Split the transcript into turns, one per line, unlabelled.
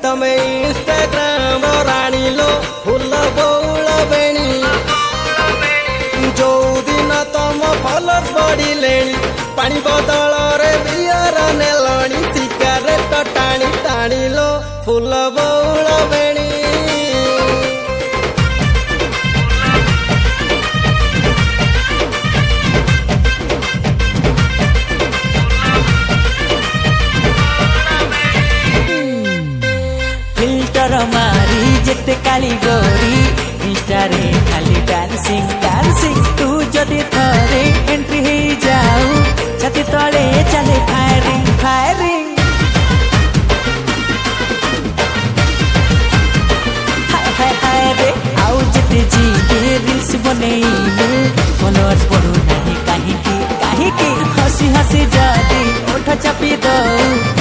तमे इंस्टाग्राम राणी लो फुल बौल बेणी जो दिन तुम फॉलोअर्स बढ़िले पानी बदल रे बियर नेलणी सिगारेट टाणी टाणी लो फुल बौल बेणी
फिल्टर मारी जेते काली गोरी इंस्टा रे खाली डांसिंग डांसिंग तू जदि थरे एंट्री हे जाऊ छाती तले चले फायरिंग फायरिंग हाय हाय हाय रे आउ जेते जी रील्स बनेइलु फॉलोअर्स बढ़ू नाही काहे की हसी हसी जदि ओठ चापी दऊ